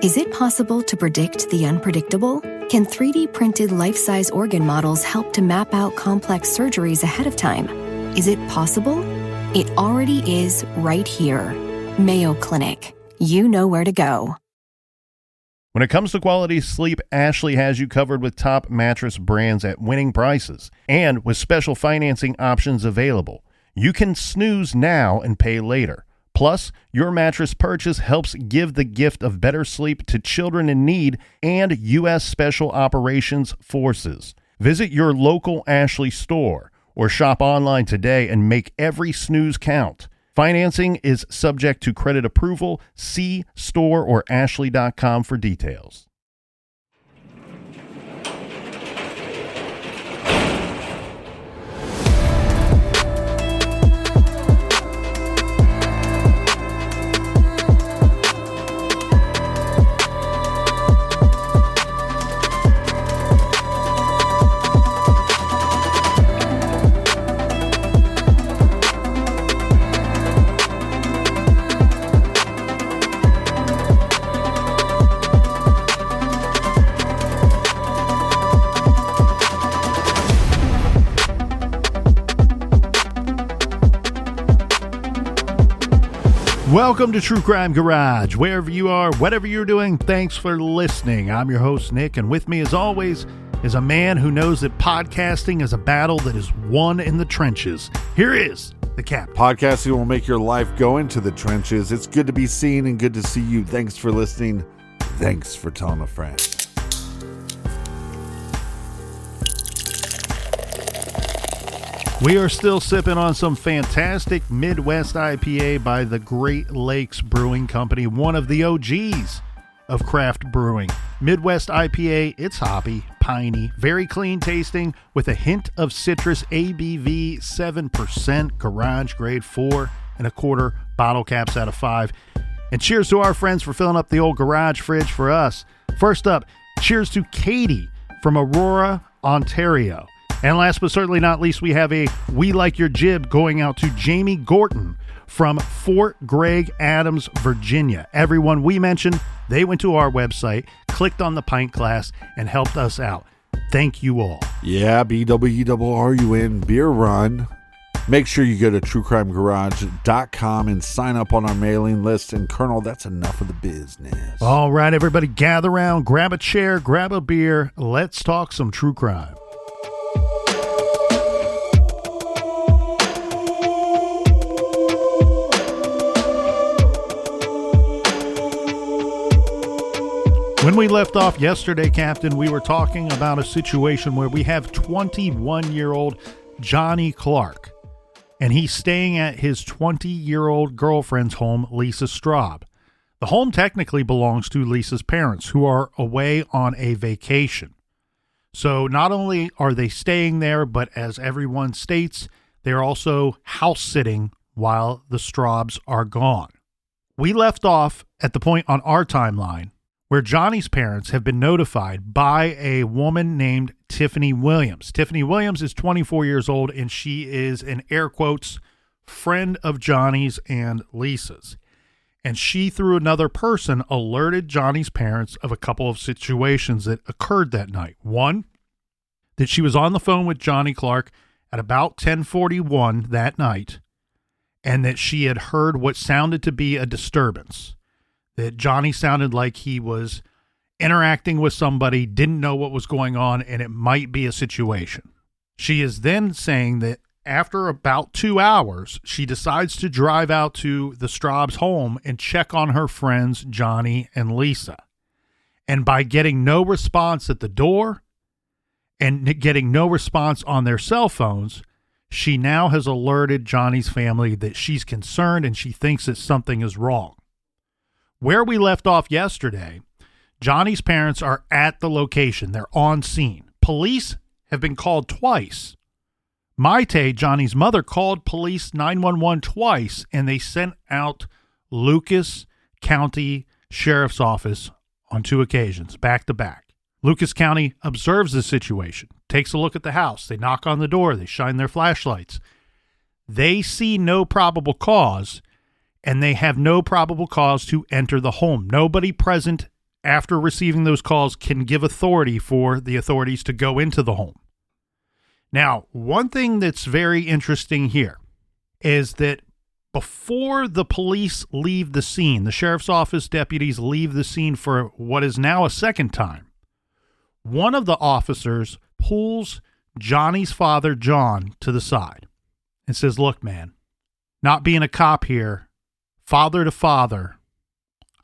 Is it possible to predict the unpredictable? Can 3D printed life-size organ models help to map out complex surgeries ahead of time? Is it possible? It already is right here. Mayo Clinic. You know where to go. When it comes to quality sleep, Ashley has you covered with top mattress brands at winning prices and with special financing options available. You can snooze now and pay later. Plus, your mattress purchase helps give the gift of better sleep to children in need and U.S. Special Operations Forces. Visit your local Ashley store or shop online today and make every snooze count. Financing is subject to credit approval. See store or ashley.com for details. Welcome to True Crime Garage. Wherever you are, whatever you're doing, thanks for listening. I'm your host, Nick, and with me, as always, is a man who knows that podcasting is a battle that is won in the trenches. Here is the Captain. Podcasting will make your life go into the trenches. It's good to be seen and good to see you. Thanks for listening. Thanks for telling a friend. We are still sipping on some fantastic Midwest IPA by the Great Lakes Brewing Company, one of the OGs of craft brewing. Midwest IPA, it's hoppy, piney, very clean tasting with a hint of citrus, ABV 7%, garage grade 4.25 bottle caps out of 5. And cheers to our friends for filling up the old garage fridge for us. First up, cheers to Katie from Aurora, Ontario. And last but certainly not least, we have a We Like Your Jib going out to Jamie Gorton from Fort Gregg Adams, Virginia. Everyone we mentioned, they went to our website, clicked on the pint glass, and helped us out. Thank you all. Yeah, BWRUN Beer Run. Make sure you go to truecrimegarage.com and sign up on our mailing list. And Colonel, that's enough of the business. All right, everybody, gather around, grab a chair, grab a beer. Let's talk some true crime. When we left off yesterday, Captain, we were talking about a situation where we have 21-year-old Johnny Clarke, and he's staying at his 20-year-old girlfriend's home, Lisa Straub. The home technically belongs to Lisa's parents, who are away on a vacation. So not only are they staying there, but as everyone states, they're also house-sitting while the Straubs are gone. We left off at the point on our timeline where Johnny's parents have been notified by a woman named Tiffany Williams. Tiffany Williams is 24 years old, and she is an air quotes friend of Johnny's and Lisa's. And she, through another person, alerted Johnny's parents of a couple of situations that occurred that night. One, that she was on the phone with Johnny Clarke at about 10:41 that night, and that she had heard what sounded to be a disturbance. That Johnny sounded like he was interacting with somebody, didn't know what was going on, and it might be a situation. She is then saying that after about 2 hours, she decides to drive out to the Straub's home and check on her friends, Johnny and Lisa. And by getting no response at the door and getting no response on their cell phones, she now has alerted Johnny's family that she's concerned and she thinks that something is wrong. Where we left off yesterday, Johnny's parents are at the location. They're on scene. Police have been called twice. Maite, Johnny's mother, called police 911 twice, and they sent out Lucas County Sheriff's Office on 2 occasions, back to back. Lucas County observes the situation, takes a look at the house. They knock on the door. They shine their flashlights. They see no probable cause, and they have no probable cause to enter the home. Nobody present after receiving those calls, can give authority for the authorities to go into the home. Now, one thing that's very interesting here is that before the police leave the scene, the sheriff's office deputies leave the scene for what is now a second time, one of the officers pulls Johnny's father, John, to the side and says, "Look, man, not being a cop here, father to father,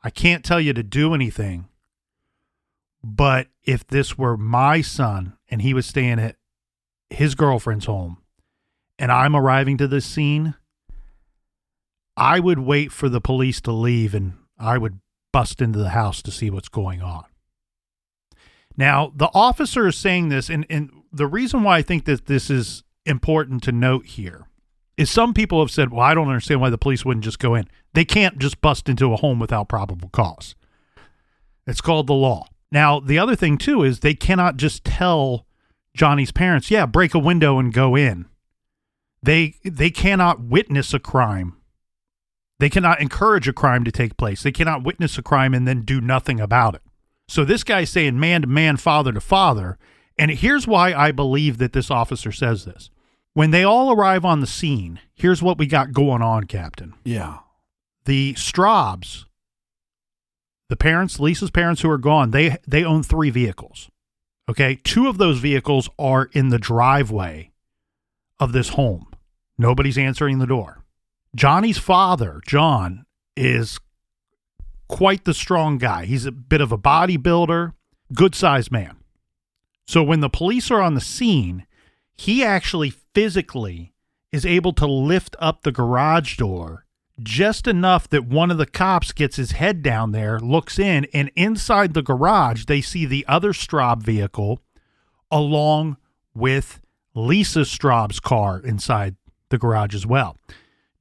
I can't tell you to do anything, but if this were my son and he was staying at his girlfriend's home and I'm arriving to this scene, I would wait for the police to leave and I would bust into the house to see what's going on." Now, the officer is saying this, and the reason why I think that this is important to note here is some people have said, well, I don't understand why the police wouldn't just go in. They can't just bust into a home without probable cause. It's called the law. Now, the other thing, too, is they cannot just tell Johnny's parents, yeah, break a window and go in. They cannot witness a crime. They cannot encourage a crime to take place. They cannot witness a crime and then do nothing about it. So this guy's saying man to man, father to father. And here's why I believe that this officer says this. When they all arrive on the scene, here's what we got going on, Captain. Yeah. The Straubs, the parents, Lisa's parents who are gone, they own 3 vehicles. Okay? 2 of those vehicles are in the driveway of this home. Nobody's answering the door. Johnny's father, John, is quite the strong guy. He's a bit of a bodybuilder, good-sized man. So when the police are on the scene, he actually physically is able to lift up the garage door just enough that one of the cops gets his head down there, looks in, and inside the garage, they see the other Straub vehicle along with Lisa Straub's car inside the garage as well.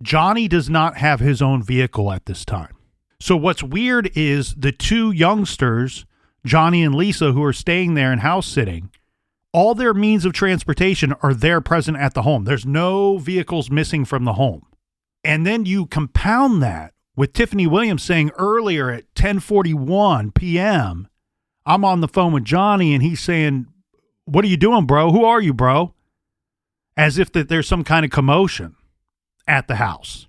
Johnny does not have his own vehicle at this time. So what's weird is the 2 youngsters, Johnny and Lisa, who are staying there and house sitting, all their means of transportation are there present at the home. There's no vehicles missing from the home. And then you compound that with Tiffany Williams saying earlier at 10:41 p.m., I'm on the phone with Johnny and he's saying, "What are you doing, bro? Who are you, bro?" As if that there's some kind of commotion at the house.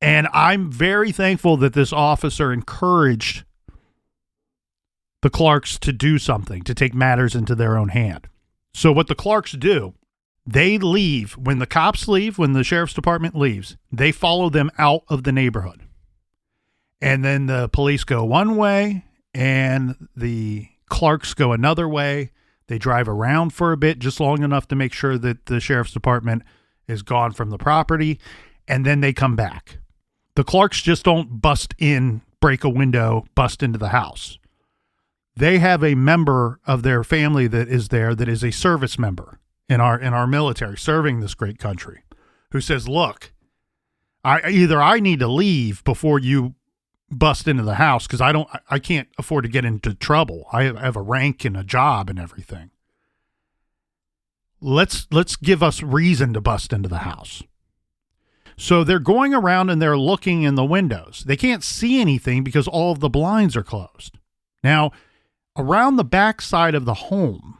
And I'm very thankful that this officer encouraged the Clarkes to do something, to take matters into their own hand. So what the Clarkes do, they leave. When the cops leave, when the sheriff's department leaves, they follow them out of the neighborhood. And then the police go one way and the Clarkes go another way. They drive around for a bit, just long enough to make sure that the sheriff's department is gone from the property. And then they come back. The Clarkes just don't bust in, break a window, bust into the house. They have a member of their family that is there that is a service member in our military serving this great country who says, "Look, I need to leave before you bust into the house because I can't afford to get into trouble. I have a rank and a job and everything. Let's give us reason to bust into the house." So they're going around and they're looking in the windows. They can't see anything because all of the blinds are closed. Now, around the back side of the home,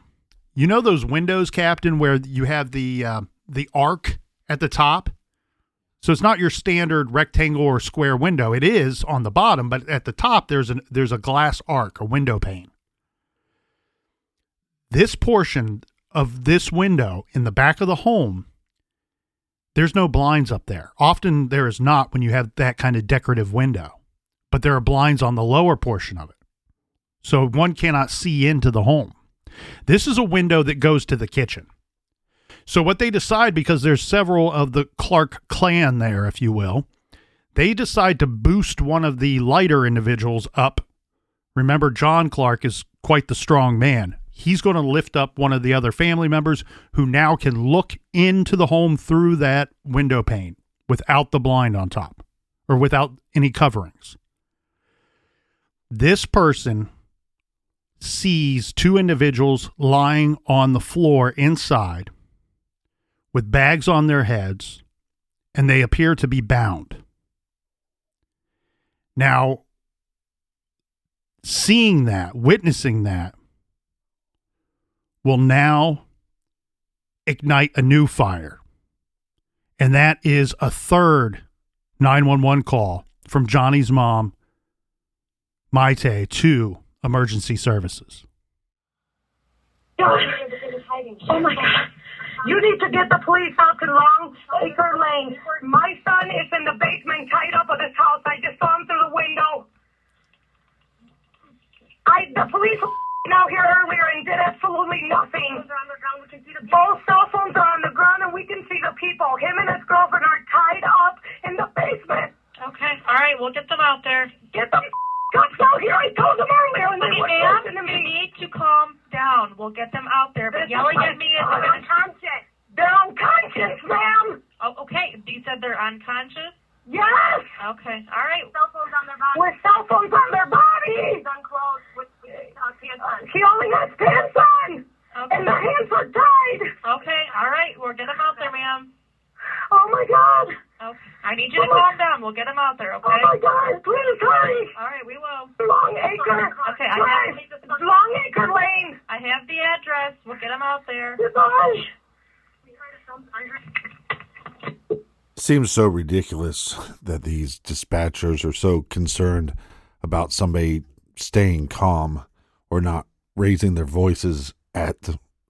you know those windows, Captain, where you have the arc at the top? So it's not your standard rectangle or square window. It is on the bottom, but at the top there's a glass arc, a window pane. This portion of this window in the back of the home, there's no blinds up there. Often there is not when you have that kind of decorative window, but there are blinds on the lower portion of it. So one cannot see into the home. This is a window that goes to the kitchen. So what they decide, because there's several of the Clarke clan there, if you will, they decide to boost one of the lighter individuals up. Remember, John Clarke is quite the strong man. He's going to lift up one of the other family members who now can look into the home through that window pane without the blind on top or without any coverings. This person sees 2 individuals lying on the floor inside with bags on their heads, and they appear to be bound. Now, seeing that, witnessing that, will now ignite a new fire. And that is a third 911 call from Johnny's mom, Maite, to emergency services. Oh my God. You need to get the police out to Longacre Lane. My son is in the basement tied up at his house. I just saw him through the window. The police were out here earlier and did absolutely nothing. Both cell phones are on the ground and we can see the people. Him and his girlfriend are tied up in the basement. Okay, all right, we'll get them out there. Get them cops out here. I told them earlier. And they wouldn't listen to me. You need to calm down. We'll get them out there. But yelling at me is unconscious. They're unconscious, ma'am. Oh, okay. You said they're unconscious? Yes. Okay. All right. Cell phones on their bodies. With cell phones on their bodies. Unclothed with pants on. He only has pants on. Okay. And the hands are tied. Okay. All right. We'll get them out there, ma'am. Oh my God. Okay. I need you to calm down. We'll get them out there, okay? Oh my God. Please hurry. All right. We will. Longacre. Okay. Longacre Lane. I have the address. We'll get them out there. Goodbye. Seems so ridiculous that these dispatchers are so concerned about somebody staying calm or not raising their voices at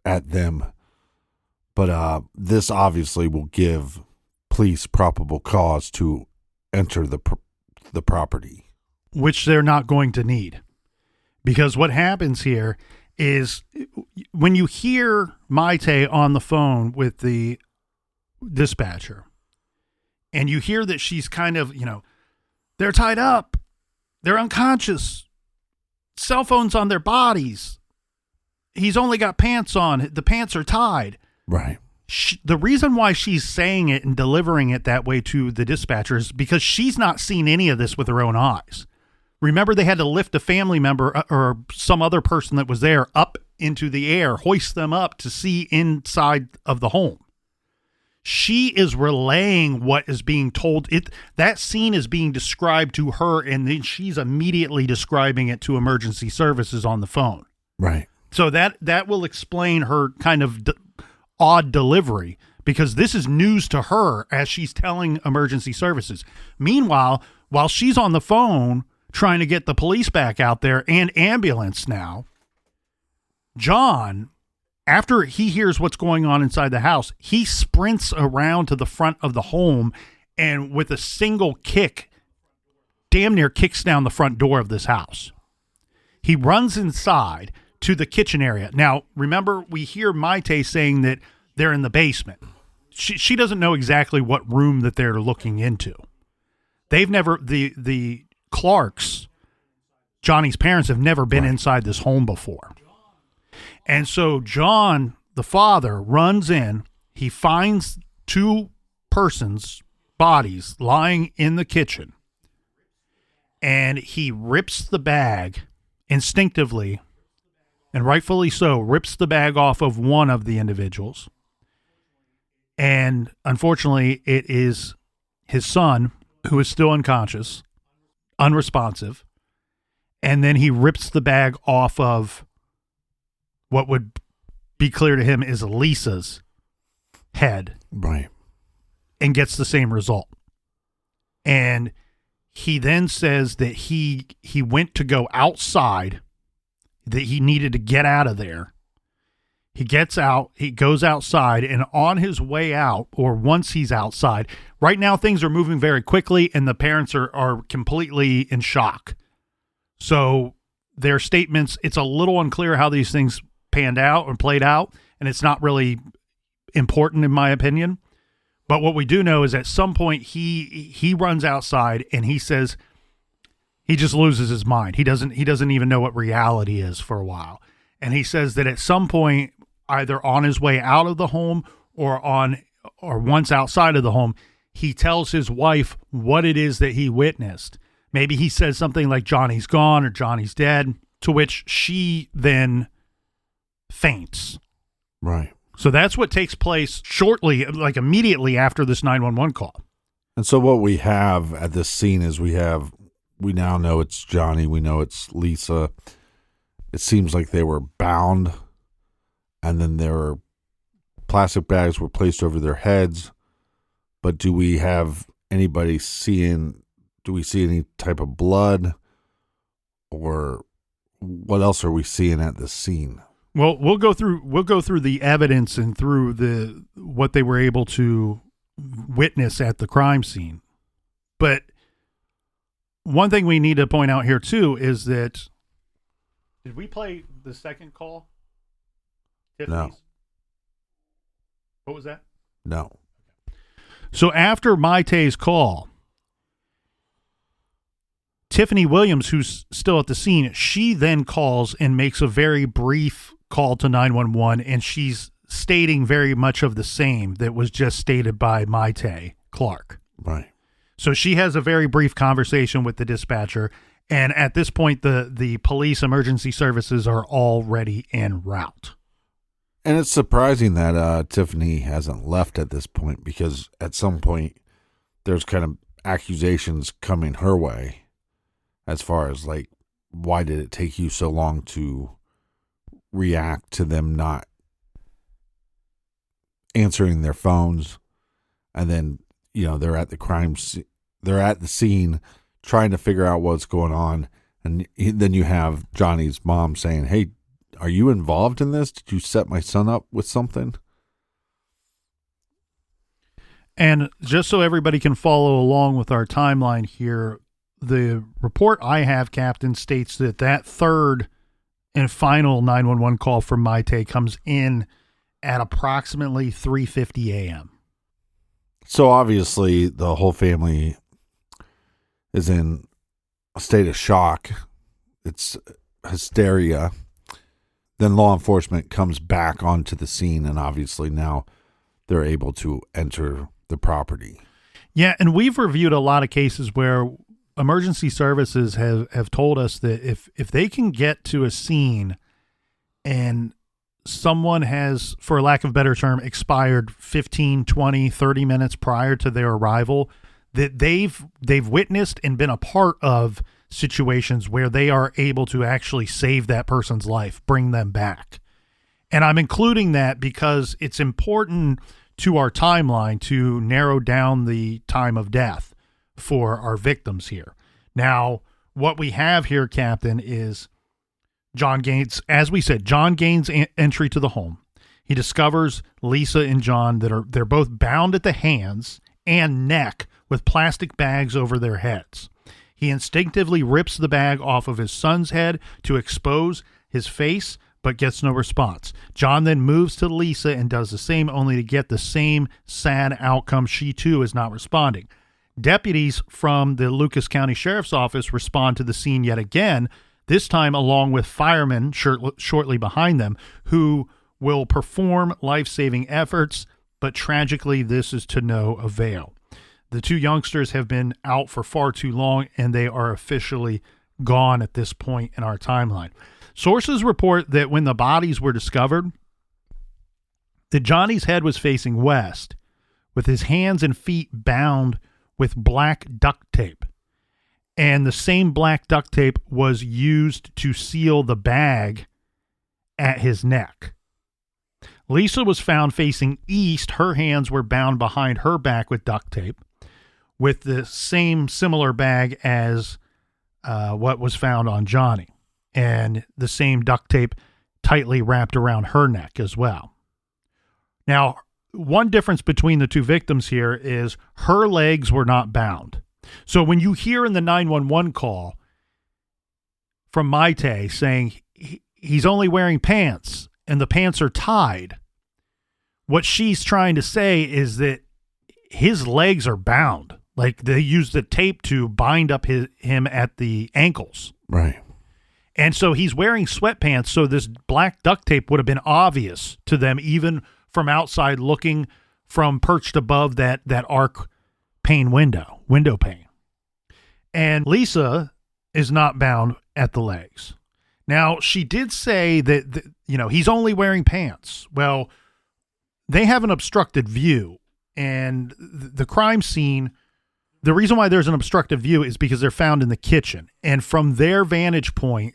them. But this obviously will give police probable cause to enter the property, which they're not going to need, because what happens here is when you hear Maite on the phone with the dispatcher and you hear that she's kind of, they're tied up, they're unconscious, cell phones on their bodies, he's only got pants on, the pants are tied. Right. The reason why she's saying it and delivering it that way to the dispatcher is because she's not seen any of this with her own eyes. Remember, they had to lift a family member or some other person that was there up into the air, hoist them up to see inside of the home. She is relaying what is being told. That scene is being described to her, and then she's immediately describing it to emergency services on the phone. Right. So that will explain her kind of odd delivery, because this is news to her as she's telling emergency services. Meanwhile, while she's on the phone trying to get the police back out there and ambulance now, John, after he hears what's going on inside the house, he sprints around to the front of the home and with a single kick, damn near kicks down the front door of this house. He runs inside to the kitchen area. Now, remember, we hear Maite saying that they're in the basement. She doesn't know exactly what room that they're looking into. They've never, the Clarkes, Johnny's parents, have never been inside this home before. And so John, the father, runs in. He finds two persons' bodies lying in the kitchen. And he rips the bag instinctively, and rightfully so, rips the bag off of one of the individuals. And unfortunately, it is his son, who is still unconscious, unresponsive. And then he rips the bag off of what would be clear to him is Lisa's head. Right. And gets the same result. And he then says that he went to go outside, that he needed to get out of there. He gets out, he goes outside, and on his way out, or once he's outside, right now things are moving very quickly and the parents are completely in shock. So their statements, it's a little unclear how these things panned out or played out, and it's not really important in my opinion. But what we do know is at some point he runs outside and he says he just loses his mind. He doesn't even know what reality is for a while. And he says that at some point, either on his way out of the home or once outside of the home, he tells his wife what it is that he witnessed. Maybe he says something like Johnny's gone or Johnny's dead, to which she then faints. Right. So that's what takes place shortly, like immediately after this 911 call. And so what we have at this scene is we have we now know it's Johnny. We know it's Lisa. It seems like they were bound, and then their plastic bags were placed over their heads. But do we have anybody seeing? Do we see any type of blood, or what else are we seeing at the scene? Well, we'll go through the evidence and through what they were able to witness at the crime scene. But one thing we need to point out here too is that, did we play the second call? Tiffany's? No. What was that? No. So after Maite's call, Tiffany Williams, who's still at the scene, she then calls and makes a very brief call to 911, and she's stating very much of the same that was just stated by Maite Clarke. Right. So she has a very brief conversation with the dispatcher, and at this point, the police emergency services are already en route. And it's surprising that Tiffany hasn't left at this point, because at some point there's kind of accusations coming her way as far as like, why did it take you so long to react to them not answering their phones? And then, they're at they're at the scene trying to figure out what's going on. And then you have Johnny's mom saying, "Hey, are you involved in this? Did you set my son up with something?" And just so everybody can follow along with our timeline here, the report I have, Captain, states that third and final 911 call from Maite comes in at approximately 3:50 a.m. So obviously the whole family is in a state of shock. It's hysteria. Then law enforcement comes back onto the scene, and obviously now they're able to enter the property. Yeah, and we've reviewed a lot of cases where emergency services have told us that if they can get to a scene and someone has, for lack of a better term, expired 15, 20, 30 minutes prior to their arrival, that they've witnessed and been a part of situations where they are able to actually save that person's life, bring them back. And I'm including that because it's important to our timeline to narrow down the time of death for our victims here. Now, what we have here, Captain, is John Gaines, as we said, John Gaines' entry to the home. He discovers Lisa and John they're both bound at the hands and neck with plastic bags over their heads. He instinctively rips the bag off of his son's head to expose his face, but gets no response. John then moves to Lisa and does the same, only to get the same sad outcome. She too is not responding. Deputies from the Lucas County Sheriff's Office respond to the scene yet again, this time along with firemen shortly behind them, who will perform life-saving efforts, but tragically this is to no avail. The two youngsters have been out for far too long, and they are officially gone at this point in our timeline. Sources report that when the bodies were discovered, that Johnny's head was facing west, with his hands and feet bound with black duct tape. And the same black duct tape was used to seal the bag at his neck. Lisa was found facing east. Her hands were bound behind her back with duct tape, with the same similar bag as what was found on Johnny, and the same duct tape tightly wrapped around her neck as well. Now, one difference between the two victims here is her legs were not bound. So when you hear in the 911 call from Maite saying he's only wearing pants and the pants are tied, what she's trying to say is that his legs are bound. Like they used the tape to bind up him at the ankles. Right. And so he's wearing sweatpants, so this black duct tape would have been obvious to them even from outside looking from perched above that arc pane window pane. And Lisa is not bound at the legs. Now, she did say that, he's only wearing pants. Well, they have an obstructed view, and the crime scene the reason why there's an obstructive view is because they're found in the kitchen. And from their vantage point,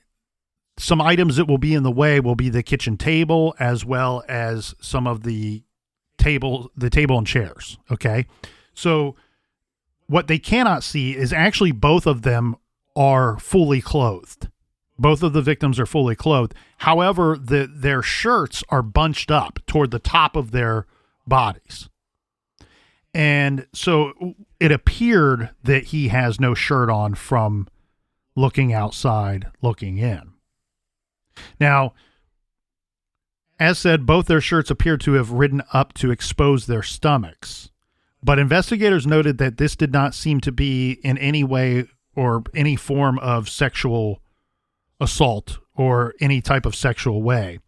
some items that will be in the way will be the kitchen table as well as some of the table and chairs. Okay. So what they cannot see is actually both of them are fully clothed. Both of the victims are fully clothed. However, their shirts are bunched up toward the top of their bodies. And so it appeared that he has no shirt on from looking outside, looking in. Now, as said, both their shirts appear to have ridden up to expose their stomachs. But investigators noted that this did not seem to be in any way or any form of sexual assault or any type of sexual way,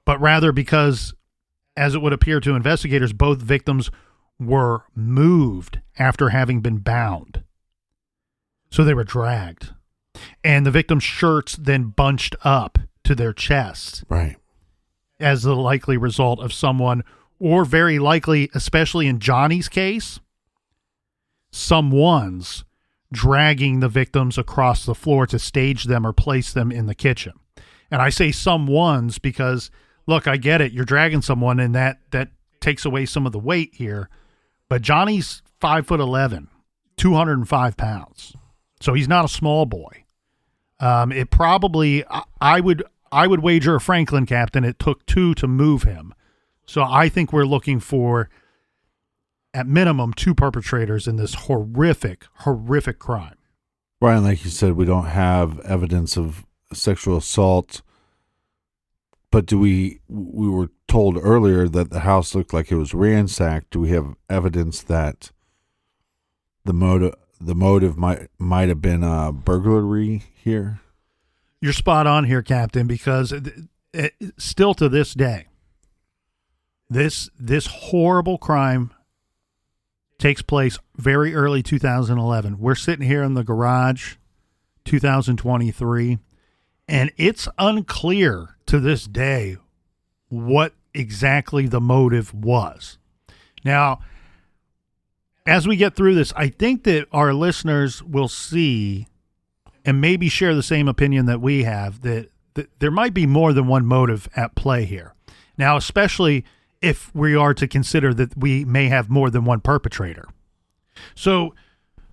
but rather because, as it would appear to investigators, both victims were moved after having been bound. So they were dragged. And the victim's shirts then bunched up to their chests. Right. As the likely result of someone, or very likely, especially in Johnny's case, someone's dragging the victims across the floor to stage them or place them in the kitchen. And I say someone's because, look, I get it. You're dragging someone, and that takes away some of the weight here. But Johnny's 5'11", 205 pounds. So he's not a small boy. It probably, I would wager a Franklin, Captain, it took two to move him. So I think we're looking for, at minimum, two perpetrators in this horrific crime. Brian, like you said, we don't have evidence of sexual assault, but we were told earlier that the house looked like it was ransacked. Do we have evidence that the motive might have been a burglary here? You're spot on here, Captain, because still to this day, this horrible crime takes place very early 2011. We're sitting here in the garage, 2023, and it's unclear to this day what exactly the motive was. Now, as we get through this, I think that our listeners will see and maybe share the same opinion that we have, that there might be more than one motive at play here. Now, especially if we are to consider that we may have more than one perpetrator. So,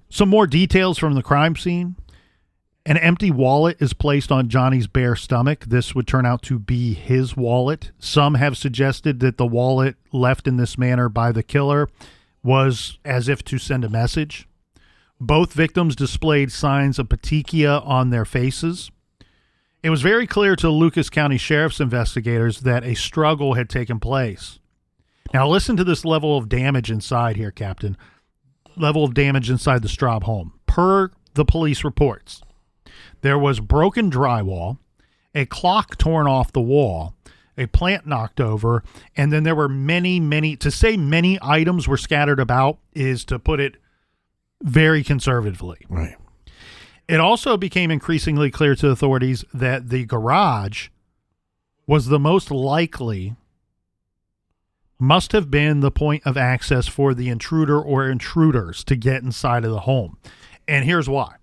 some more details from the crime scene. An empty wallet is placed on Johnny's bare stomach. This would turn out to be his wallet. Some have suggested that the wallet left in this manner by the killer was as if to send a message. Both victims displayed signs of petechia on their faces. It was very clear to Lucas County Sheriff's investigators that a struggle had taken place. Now listen to this level of damage inside here, Captain. Level of damage inside the Straub home. Per the police reports, there was broken drywall, a clock torn off the wall, a plant knocked over, and then there were many, to say many items were scattered about is to put it very conservatively. Right. It also became increasingly clear to authorities that the garage was the most likely, must have been the point of access for the intruder or intruders to get inside of the home. And here's why.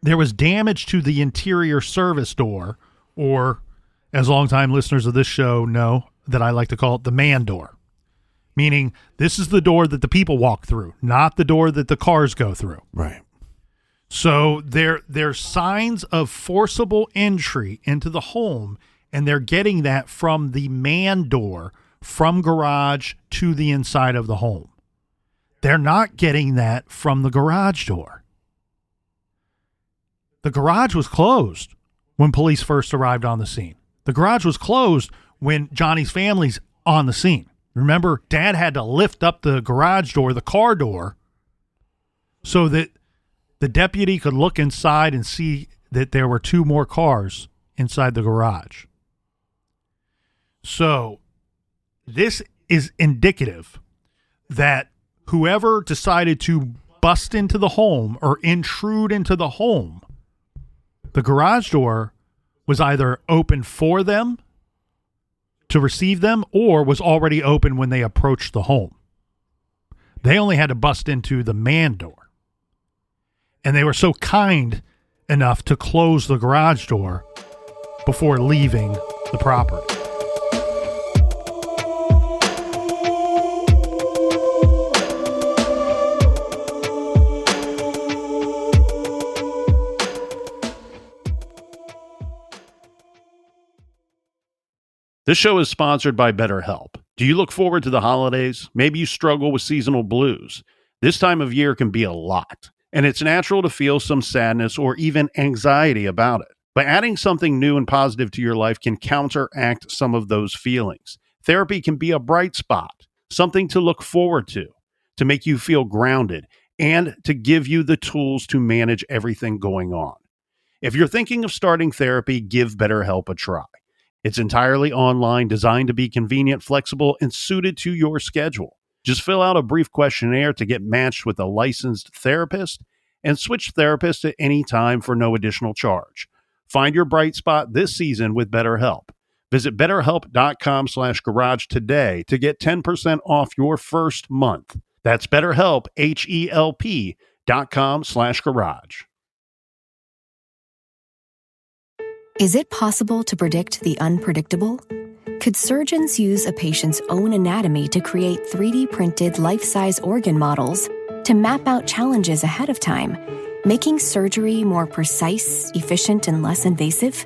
There was damage to the interior service door, or as longtime listeners of this show know that I like to call it the man door. Meaning this is the door that the people walk through, not the door that the cars go through. Right. So there's signs of forcible entry into the home, and they're getting that from the man door from garage to the inside of the home. They're not getting that from the garage door. The garage was closed when police first arrived on the scene. The garage was closed when Johnny's family's on the scene. Remember, Dad had to lift up the garage door, the car door, so that the deputy could look inside and see that there were two more cars inside the garage. So this is indicative that whoever decided to bust into the home or intrude into the home, the garage door was either open for them to receive them or was already open when they approached the home. They only had to bust into the man door. And they were so kind enough to close the garage door before leaving the property. This show is sponsored by BetterHelp. Do you look forward to the holidays? Maybe you struggle with seasonal blues. This time of year can be a lot, and it's natural to feel some sadness or even anxiety about it. But adding something new and positive to your life can counteract some of those feelings. Therapy can be a bright spot, something to look forward to make you feel grounded, and to give you the tools to manage everything going on. If you're thinking of starting therapy, give BetterHelp a try. It's entirely online, designed to be convenient, flexible, and suited to your schedule. Just fill out a brief questionnaire to get matched with a licensed therapist and switch therapists at any time for no additional charge. Find your bright spot this season with BetterHelp. Visit BetterHelp.com/garage today to get 10% off your first month. That's BetterHelp, HELP.com/garage. Is it possible to predict the unpredictable? Could surgeons use a patient's own anatomy to create 3D printed life-size organ models to map out challenges ahead of time, making surgery more precise, efficient, and less invasive?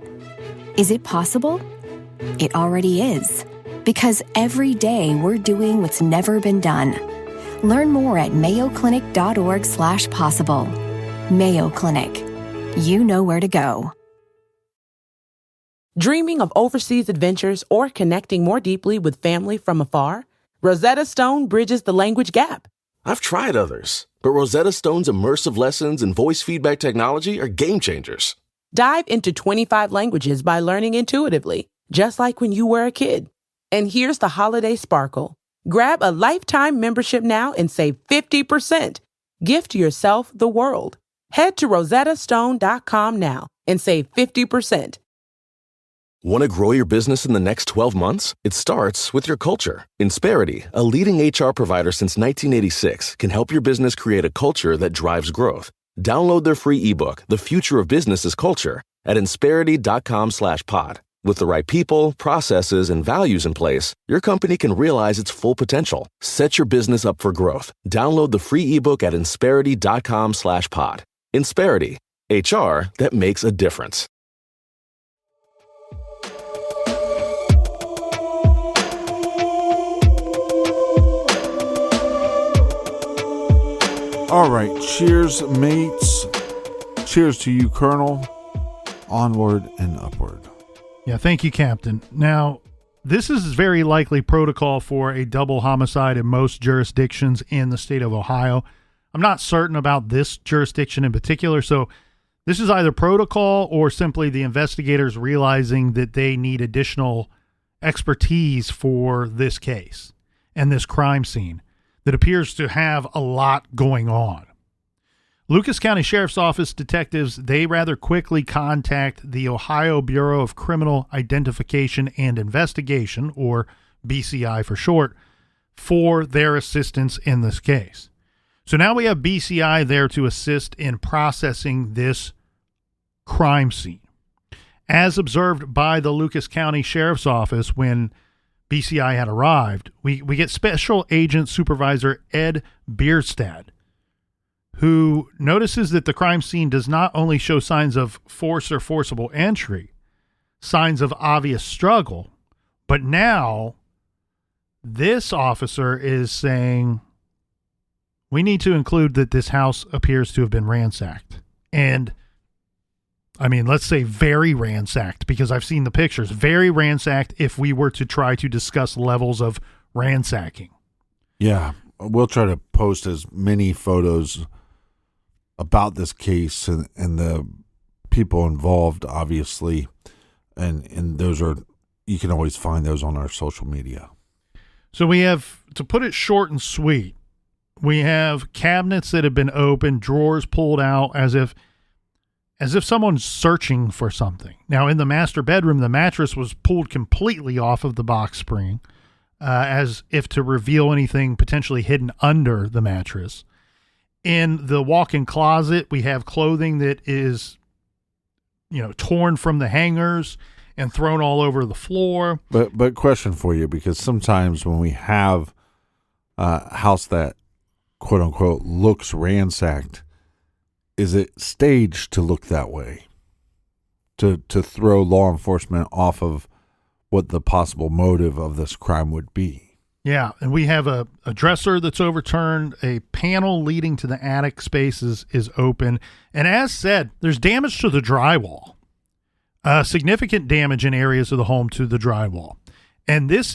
Is it possible? It already is, because every day we're doing what's never been done. Learn more at mayoclinic.org/possible. Mayo Clinic. You know where to go. Dreaming of overseas adventures or connecting more deeply with family from afar? Rosetta Stone bridges the language gap. I've tried others, but Rosetta Stone's immersive lessons and voice feedback technology are game changers. Dive into 25 languages by learning intuitively, just like when you were a kid. And here's the holiday sparkle. Grab a lifetime membership now and save 50%. Gift yourself the world. Head to rosettastone.com now and save 50%. Want to grow your business in the next 12 months? It starts with your culture. Insperity, a leading HR provider since 1986, can help your business create a culture that drives growth. Download their free ebook, The Future of Business is Culture, at insperity.com/pod. With the right people, processes, and values in place, your company can realize its full potential. Set your business up for growth. Download the free ebook at insperity.com/pod. Insperity, HR that makes a difference. All right, cheers, mates. Cheers to you, Colonel. Onward and upward. Yeah, thank you, Captain. Now, this is very likely protocol for a double homicide in most jurisdictions in the state of Ohio. I'm not certain about this jurisdiction in particular, so this is either protocol or simply the investigators realizing that they need additional expertise for this case and this crime scene that appears to have a lot going on. Lucas County Sheriff's Office detectives, they rather quickly contact the Ohio Bureau of Criminal Identification and Investigation, or BCI for short, for their assistance in this case. So now we have BCI there to assist in processing this crime scene. As observed by the Lucas County Sheriff's Office when BCI had arrived, we get Special Agent Supervisor Ed Bierstad, who notices that the crime scene does not only show signs of force or forcible entry, signs of obvious struggle, but now this officer is saying we need to include that this house appears to have been ransacked. And I mean, let's say very ransacked, because I've seen the pictures. Very ransacked if we were to try to discuss levels of ransacking. Yeah, we'll try to post as many photos about this case and the people involved, obviously. And those are, you can always find those on our social media. So we have, to put it short and sweet, we have cabinets that have been opened, drawers pulled out as if someone's searching for something. Now, in the master bedroom, the mattress was pulled completely off of the box spring. as if to reveal anything potentially hidden under the mattress. In the walk-in closet, we have clothing that is, torn from the hangers and thrown all over the floor. But question for you, because sometimes when we have a house that quote unquote looks ransacked, is it staged to look that way? To throw law enforcement off of what the possible motive of this crime would be? Yeah, and we have a dresser that's overturned. A panel leading to the attic space is open. And as said, there's damage to the drywall. Significant damage in areas of the home to the drywall. And this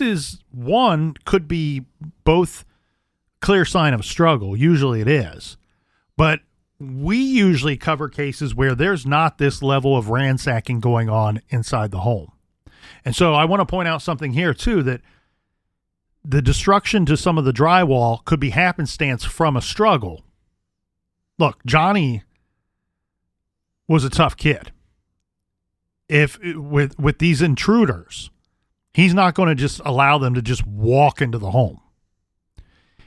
could be both clear sign of struggle. Usually it is. But we usually cover cases where there's not this level of ransacking going on inside the home. And so I want to point out something here, too, that the destruction to some of the drywall could be happenstance from a struggle. Look, Johnny was a tough kid. With these intruders, he's not going to just allow them to just walk into the home.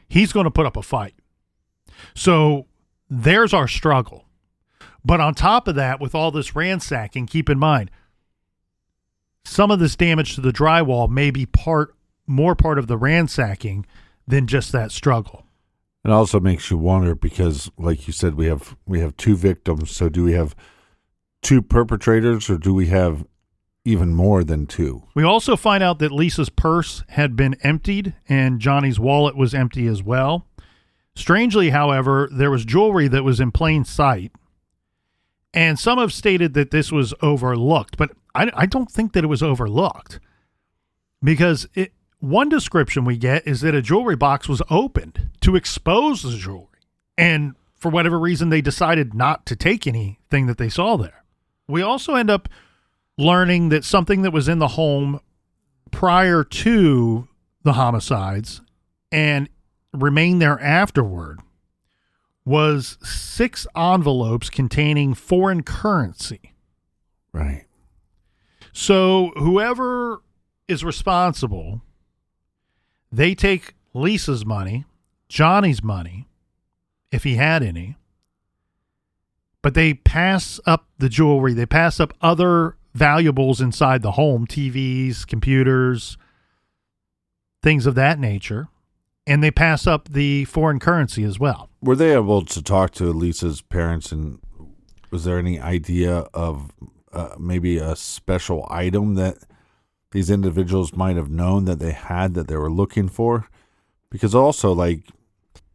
He's going to put up a fight. So there's our struggle. But on top of that, with all this ransacking, keep in mind, some of this damage to the drywall may be more part of the ransacking than just that struggle. It also makes you wonder because, like you said, we have two victims. So do we have two perpetrators, or do we have even more than two? We also find out that Lisa's purse had been emptied and Johnny's wallet was empty as well. Strangely, however, there was jewelry that was in plain sight. And some have stated that this was overlooked, but I don't think that it was overlooked, because one description we get is that a jewelry box was opened to expose the jewelry. And for whatever reason, they decided not to take anything that they saw there. We also end up learning that something that was in the home prior to the homicides and remained there afterward was 6 envelopes containing foreign currency. Right. So whoever is responsible, they take Lisa's money, Johnny's money, if he had any, but they pass up the jewelry. They pass up other valuables inside the home, TVs, computers, things of that nature, and they pass up the foreign currency as well. Were they able to talk to Lisa's parents, and was there any idea of maybe a special item that these individuals might have known that they had that they were looking for? Because also, like,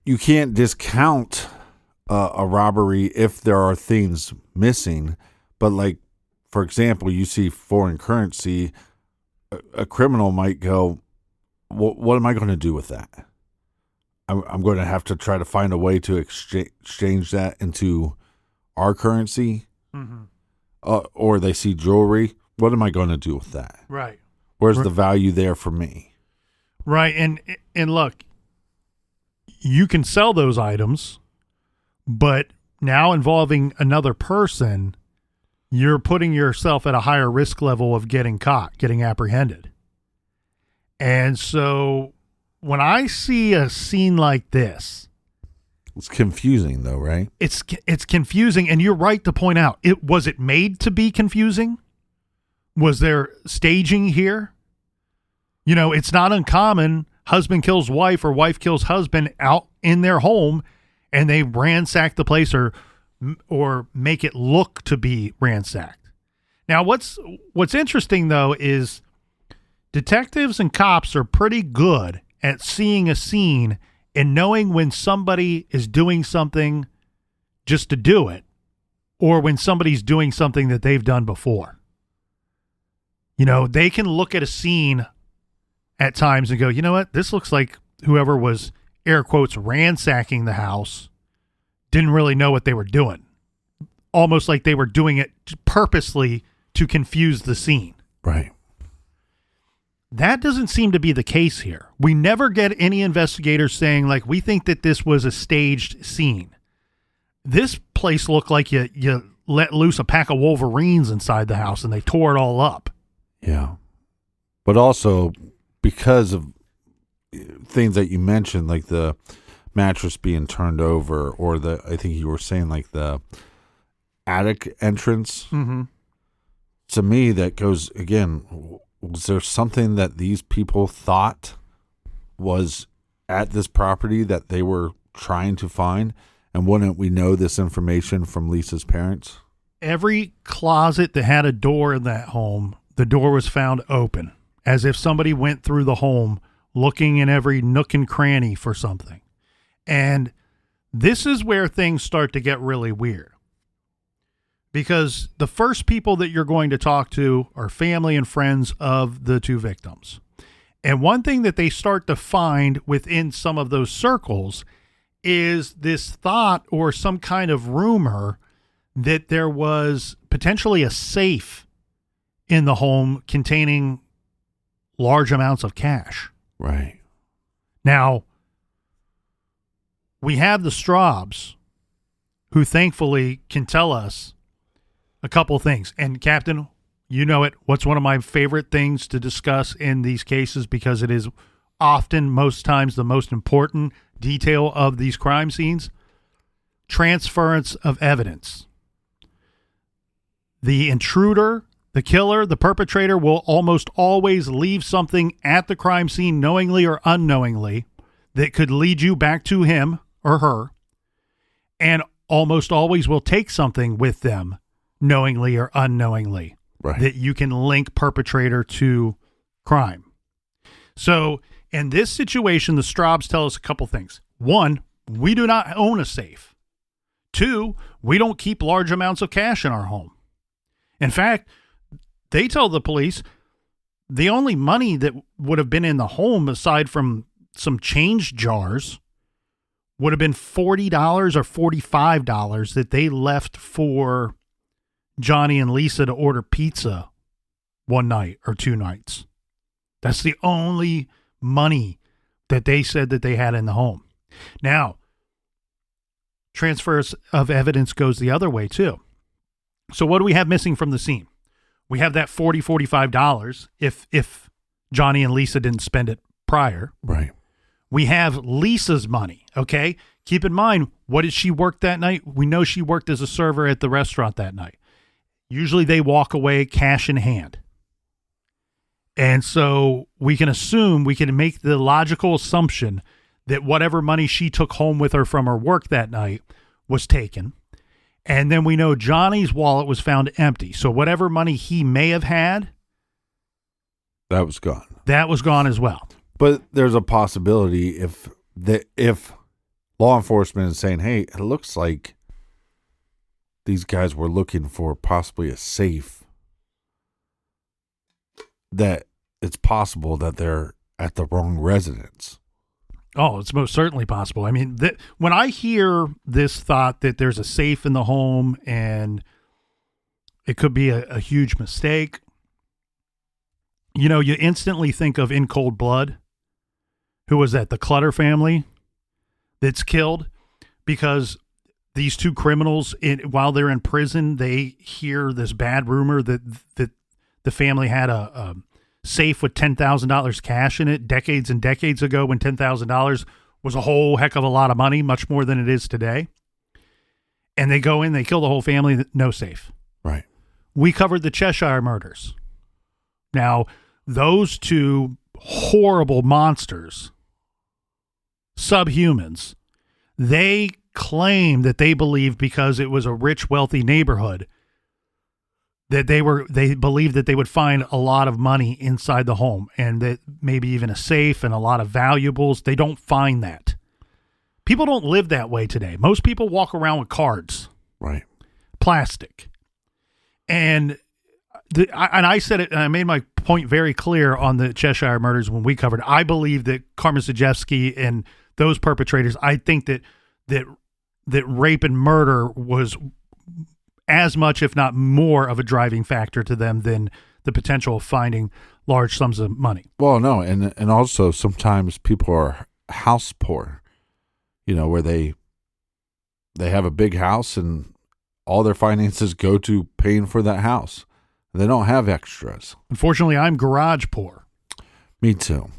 you can't discount a robbery if there are things missing. But, like, for example, you see foreign currency, a criminal might go, what am I going to do with that? I'm going to have to try to find a way to exchange that into our currency. Mm-hmm. Or they see jewelry. What am I going to do with that? Right. Where's the value there for me? Right. And look, you can sell those items, but now involving another person, you're putting yourself at a higher risk level of getting caught, getting apprehended. And so when I see a scene like this, it's confusing though, right? It's confusing, and you're right to point out, was it made to be confusing? Was there staging here? You know, it's not uncommon. Husband kills wife or wife kills husband out in their home, and they ransack the place or make it look to be ransacked. Now, what's interesting though is detectives and cops are pretty good at seeing a scene and knowing when somebody is doing something just to do it, or when somebody's doing something that they've done before. You know, they can look at a scene at times and go, you know what, this looks like whoever was, air quotes, ransacking the house didn't really know what they were doing. Almost like they were doing it purposely to confuse the scene. Right. That doesn't seem to be the case here. We never get any investigators saying, like, we think that this was a staged scene. This place looked like you let loose a pack of Wolverines inside the house and they tore it all up. Yeah. But also, because of things that you mentioned, like the mattress being turned over, or I think you were saying like the attic entrance. Mm-hmm. To me, that goes again. Was there something that these people thought was at this property that they were trying to find? And wouldn't we know this information from Lisa's parents? Every closet that had a door in that home, the door was found open, as if somebody went through the home looking in every nook and cranny for something. And this is where things start to get really weird. Because the first people that you're going to talk to are family and friends of the two victims. And one thing that they start to find within some of those circles is this thought or some kind of rumor that there was potentially a safe in the home containing large amounts of cash. Right. Now, we have the Straubs, who thankfully can tell us a couple things. And Captain, you know it. What's one of my favorite things to discuss in these cases, because it is often, most times, the most important detail of these crime scenes? Transference of evidence. The intruder, the killer, the perpetrator will almost always leave something at the crime scene, knowingly or unknowingly, that could lead you back to him or her, and almost always will take something with them, knowingly or unknowingly, right, that you can link perpetrator to crime. So in this situation, the Straubs tell us a couple things. One, we do not own a safe. Two, we don't keep large amounts of cash in our home. In fact, they tell the police the only money that would have been in the home, aside from some change jars, would have been $40 or $45 that they left for Johnny and Lisa to order pizza one night or two nights. That's the only money that they said that they had in the home. Now, transfers of evidence goes the other way too. So what do we have missing from the scene? We have that $40, $45 if Johnny and Lisa didn't spend it prior. Right. We have Lisa's money, okay? Keep in mind, what did she work that night? We know she worked as a server at the restaurant that night. Usually they walk away cash in hand. And so we can assume, we can make the logical assumption that whatever money she took home with her from her work that night was taken. And then we know Johnny's wallet was found empty. So whatever money he may have had, that was gone. That was gone as well. But there's a possibility if law enforcement is saying, hey, it looks like these guys were looking for possibly a safe, that it's possible that they're at the wrong residence. Oh, it's most certainly possible. I mean, when I hear this thought that there's a safe in the home and it could be a huge mistake, you know, you instantly think of In Cold Blood. Who was that? The Clutter family that's killed because these two criminals, while they're in prison, they hear this bad rumor that the family had a safe with $10,000 cash in it decades and decades ago, when $10,000 was a whole heck of a lot of money, much more than it is today. And they go in, they kill the whole family, no safe. Right. We covered the Cheshire murders. Now, those two horrible monsters, subhumans, they claim that they believed because it was a rich, wealthy neighborhood that they believed that they would find a lot of money inside the home, and that maybe even a safe and a lot of valuables. They don't find that. People don't live that way today. Most people walk around with cards. Right. Plastic. And I said it, and I made my point very clear on the Cheshire murders when we covered. I believe that Carmen Zajewski and those perpetrators, I think that rape and murder was as much, if not more, of a driving factor to them than the potential of finding large sums of money. Well, no, and also sometimes people are house poor, you know, where they have a big house and all their finances go to paying for that house. They don't have extras. Unfortunately, I'm garage poor. Me too.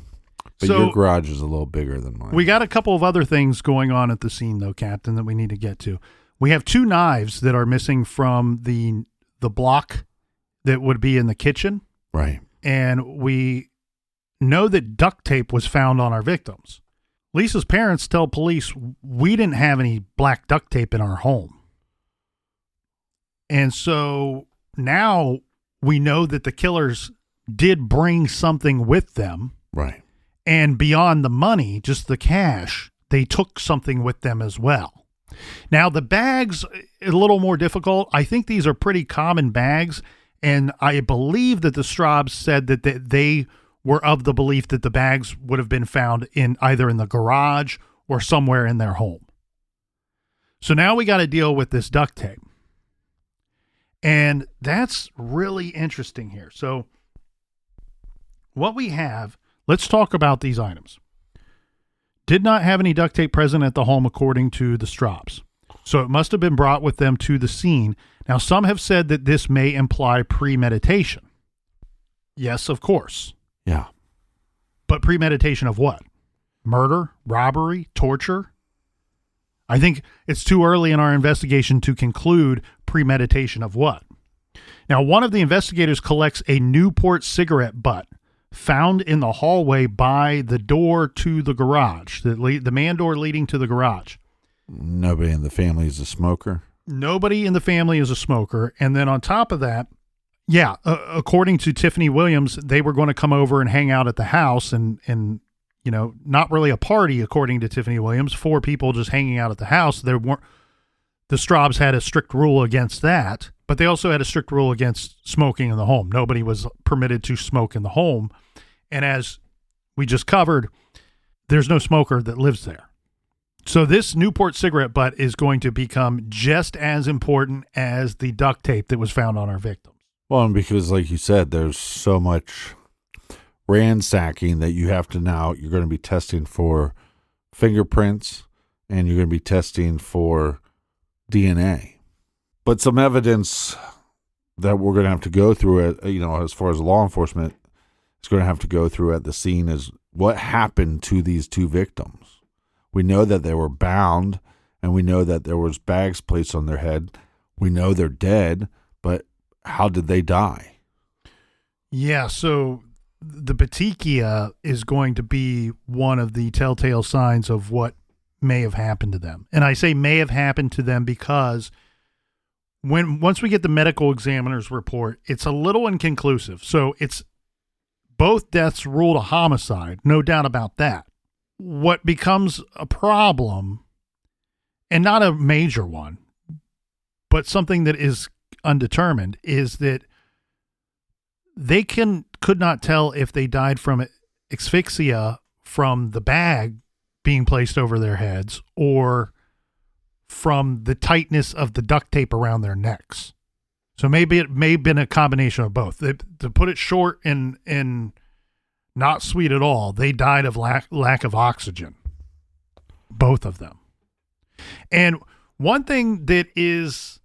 But So your garage is a little bigger than mine. we got a couple of other things going on at the scene, though, Captain, that we need to get to. We have 2 knives that are missing from the block that would be in the kitchen. Right. And we know that duct tape was found on our victims. Lisa's parents tell police we didn't have any black duct tape in our home. And so now we know that the killers did bring something with them. Right. And beyond the money, just the cash, they took something with them as well. Now, the bags, a little more difficult. I think these are pretty common bags. And I believe that the Straubs said that they were of the belief that the bags would have been found in either in the garage or somewhere in their home. So now we got to deal with this duct tape. And that's really interesting here. So what we have, let's talk about these items. Did not have any duct tape present at the home according to the Straubs. So it must have been brought with them to the scene. Now, some have said that this may imply premeditation. Yes, of course. Yeah. But premeditation of what? Murder, robbery, torture? I think it's too early in our investigation to conclude premeditation of what. Now, one of the investigators collects a Newport cigarette butt found in the hallway by the door to the garage, the man door leading to the garage. Nobody in the family is a smoker? Nobody in the family is a smoker. And then on top of that, yeah, according to Tiffany Williams, they were going to come over and hang out at the house and you know, not really a party, according to Tiffany Williams, 4 people just hanging out at the house. There weren't, the Straubs had a strict rule against that, but they also had a strict rule against smoking in the home. Nobody was permitted to smoke in the home. And as we just covered, there's no smoker that lives there. So this Newport cigarette butt is going to become just as important as the duct tape that was found on our victims. Well, and because like you said, there's so much ransacking that you have to now, you're going to be testing for fingerprints and you're going to be testing for DNA. But some evidence that we're going to have to go through, you know, as far as law enforcement is going to have to go through at the scene is what happened to these 2 victims. We know that they were bound and we know that there was bags placed on their head. We know they're dead, but how did they die? Yeah, so the petechia is going to be one of the telltale signs of what may have happened to them. And I say may have happened to them because once we get the medical examiner's report, it's a little inconclusive. So it's both deaths ruled a homicide, no doubt about that. What becomes a problem, and not a major one, but something that is undetermined, is that they could not tell if they died from asphyxia from the bag being placed over their heads or from the tightness of the duct tape around their necks. So maybe it may have been a combination of both. To put it short and not sweet at all, they died of lack of oxygen. Both of them. And one thing that is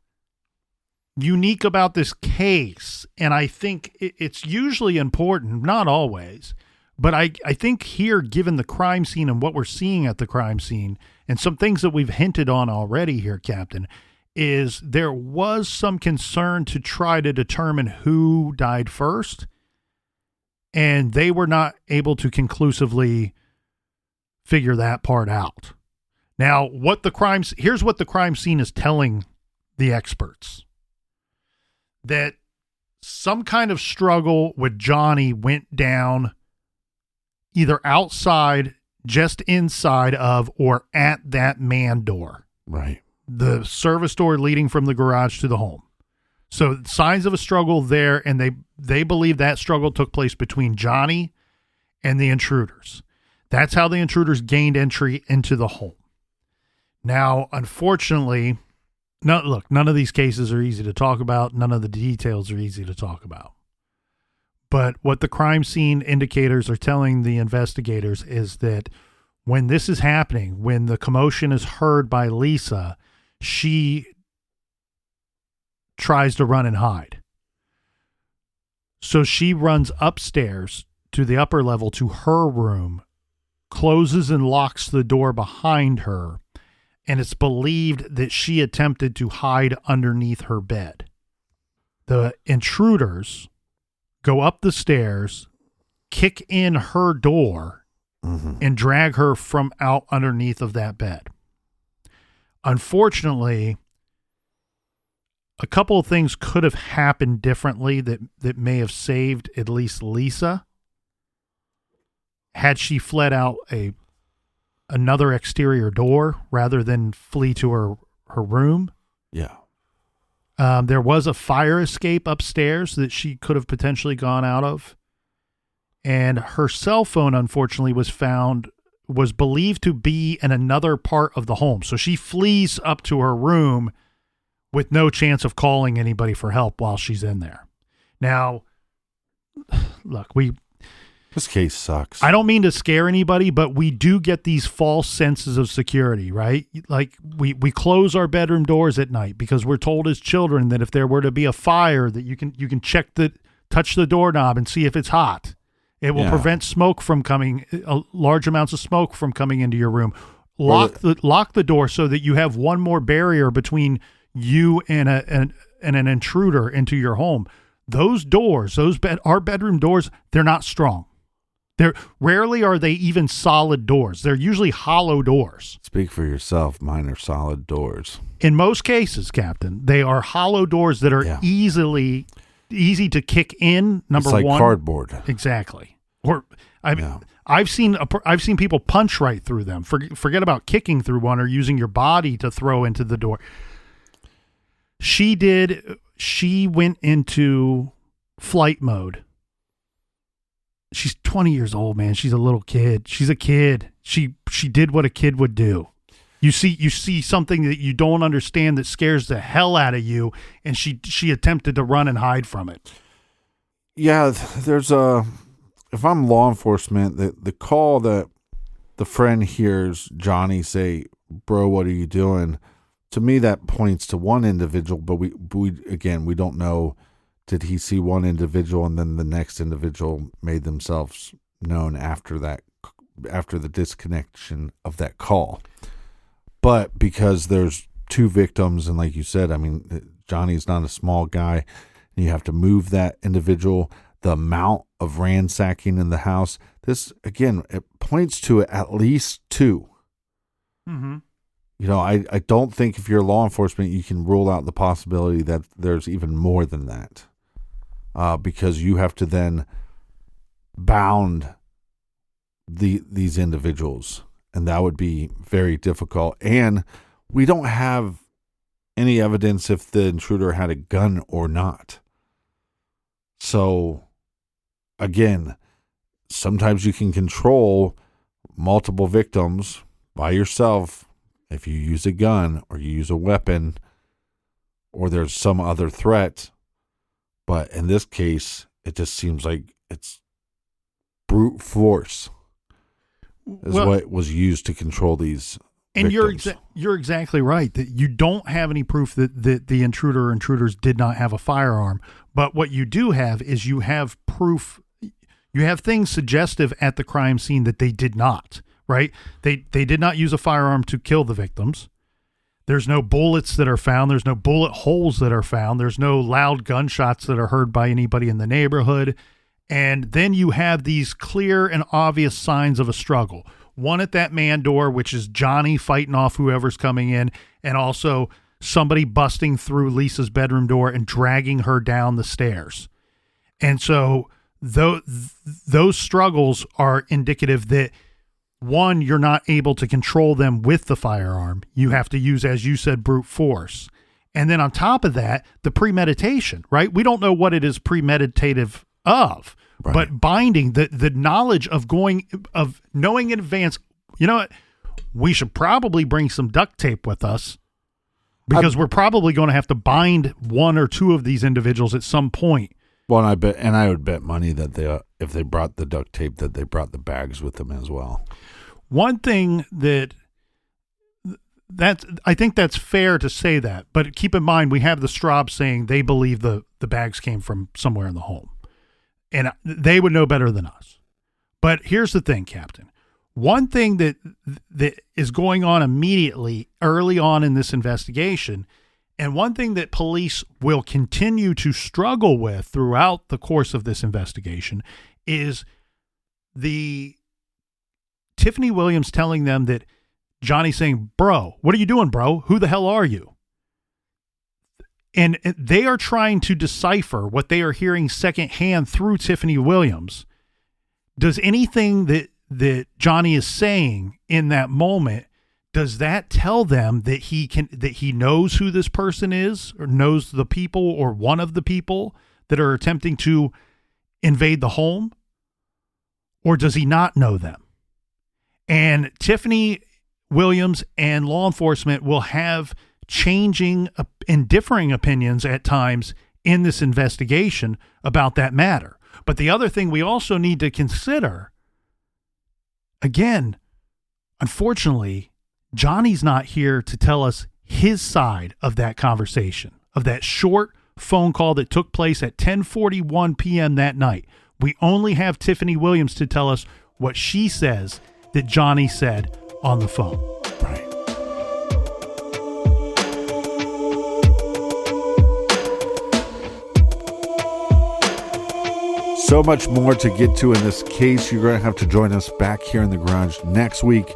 unique about this case, and I think it's usually important, not always, but I think here, given the crime scene and what we're seeing at the crime scene, and some things that we've hinted on already here, Captain, is there was some concern to try to determine who died first, and they were not able to conclusively figure that part out. Now, here's what the crime scene is telling the experts. That some kind of struggle with Johnny went down either outside, just inside of, or at that man door. Right. The service door leading from the garage to the home. So signs of a struggle there, and they believe that struggle took place between Johnny and the intruders. That's how the intruders gained entry into the home. Now, unfortunately, none of these cases are easy to talk about. None of the details are easy to talk about. But what the crime scene indicators are telling the investigators is that when this is happening, when the commotion is heard by Lisa, she tries to run and hide. So she runs upstairs to the upper level to her room closes and locks the door behind her, and it's believed that she attempted to hide underneath her bed. The intruders go up the stairs, kick in her door, and drag her from out underneath of that bed. Unfortunately, a couple of things could have happened differently that may have saved at least Lisa had she fled out another exterior door rather than flee to her room. Yeah. There was a fire escape upstairs that she could have potentially gone out of. And her cell phone, unfortunately, was believed to be in another part of the home. So she flees up to her room with no chance of calling anybody for help while she's in there. Now, look, this case sucks. I don't mean to scare anybody, but we do get these false senses of security, right? Like we close our bedroom doors at night because we're told as children that if there were to be a fire, that you can touch the doorknob and see if it's hot. It will prevent smoke from coming, large amounts of smoke from coming into your room. Lock the door so that you have one more barrier between you and an intruder into your home. Those doors, our bedroom doors, they're not strong. Rarely are they even solid doors. They're usually hollow doors. Speak for yourself. Mine are solid doors. In most cases, Captain, they are hollow doors that are easy to kick in. Number one, it's like cardboard. Exactly. Or I've seen people punch right through them. Forget about kicking through one or using your body to throw into the door. She went into flight mode. She's 20 years old, man. She's a little kid. She's a kid. She did what a kid would do. You see something that you don't understand that scares the hell out of you, and she attempted to run and hide from it. Yeah, if I'm law enforcement, the call that the friend hears Johnny say, "Bro, what are you doing?" To me, that points to one individual, but we don't know. Did he see one individual and then the next individual made themselves known after the disconnection of that call? But because there's two victims, and like you said, I mean, Johnny's not a small guy, and you have to move that individual, the amount of ransacking in the house, this, again, it points to at least two. Mm-hmm. You know, I don't think if you're law enforcement, you can rule out the possibility that there's even more than that. Because you have to then bound these individuals, and that would be very difficult. And we don't have any evidence if the intruder had a gun or not. So, again, sometimes you can control multiple victims by yourself if you use a gun or you use a weapon or there's some other threat. But in this case, it just seems like it's brute force is what was used to control these victims. And you're exactly right that you don't have any proof that the intruder or intruders did not have a firearm. But what you do have is you have proof. You have things suggestive at the crime scene that they did not, right? They did not use a firearm to kill the victims. There's no bullets that are found. There's no bullet holes that are found. There's no loud gunshots that are heard by anybody in the neighborhood. And then you have these clear and obvious signs of a struggle. One at that man door, which is Johnny fighting off whoever's coming in, and also somebody busting through Lisa's bedroom door and dragging her down the stairs. And so those struggles are indicative that, one, you're not able to control them with the firearm. You have to use, as you said, brute force. And then on top of that, the premeditation, right? We don't know what it is premeditative of, right. But binding the knowledge of knowing in advance, you know what? We should probably bring some duct tape with us because we're probably going to have to bind one or two of these individuals at some point. Well, I would bet money that if they brought the duct tape, that they brought the bags with them as well. One thing I think that's fair to say that, but keep in mind, we have the Straub saying they believe the bags came from somewhere in the home, and they would know better than us. But here's the thing, Captain. One thing that is going on immediately early on in this investigation, and one thing that police will continue to struggle with throughout the course of this investigation, is the Tiffany Williams telling them that Johnny's saying, "Bro, what are you doing, bro? Who the hell are you?" And they are trying to decipher what they are hearing secondhand through Tiffany Williams. Does anything that Johnny is saying in that moment, does that tell them that he knows who this person is, or knows the people, or one of the people that are attempting to invade the home? Or does he not know them? And Tiffany Williams and law enforcement will have changing and differing opinions at times in this investigation about that matter. But the other thing we also need to consider, again, unfortunately, Johnny's not here to tell us his side of that conversation, of that short phone call that took place at 10:41 p.m. that night. We only have Tiffany Williams to tell us what she says that Johnny said on the phone. Right. So much more to get to in this case. You're going to have to join us back here in the garage next week.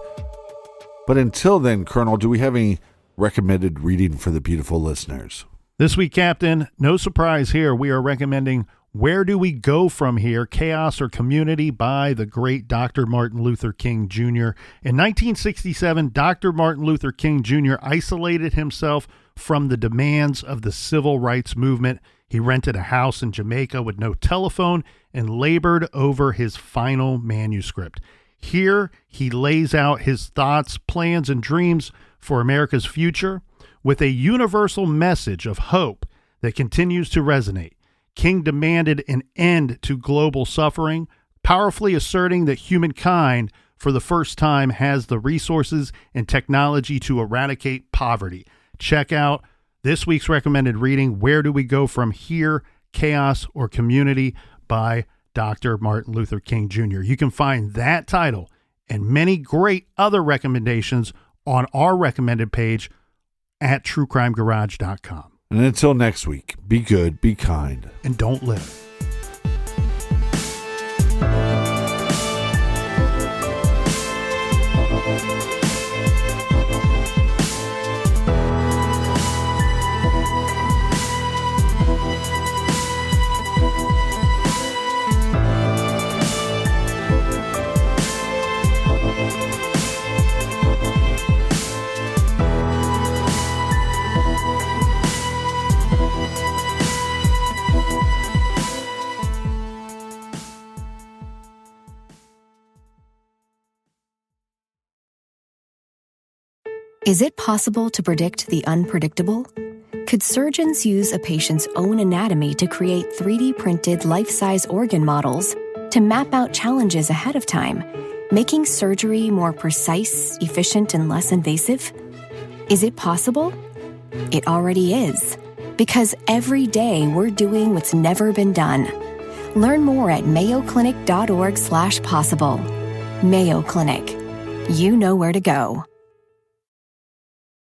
But until then, Colonel, do we have any recommended reading for the beautiful listeners? This week, Captain, no surprise here. We are recommending Where Do We Go From Here? Chaos or Community by the great Dr. Martin Luther King Jr. In 1967, Dr. Martin Luther King Jr. isolated himself from the demands of the civil rights movement. He rented a house in Jamaica with no telephone and labored over his final manuscript. Here, he lays out his thoughts, plans, and dreams for America's future with a universal message of hope that continues to resonate. King demanded an end to global suffering, powerfully asserting that humankind, for the first time, has the resources and technology to eradicate poverty. Check out this week's recommended reading, Where Do We Go From Here? Chaos or Community by Dr. Martin Luther King Jr. You can find that title and many great other recommendations on our recommended page at truecrimegarage.com. And until next week, be good, be kind, and don't live. Is it possible to predict the unpredictable? Could surgeons use a patient's own anatomy to create 3D printed life-size organ models to map out challenges ahead of time, making surgery more precise, efficient, and less invasive? Is it possible? It already is, because every day we're doing what's never been done. Learn more at mayoclinic.org/possible. Mayo Clinic. You know where to go.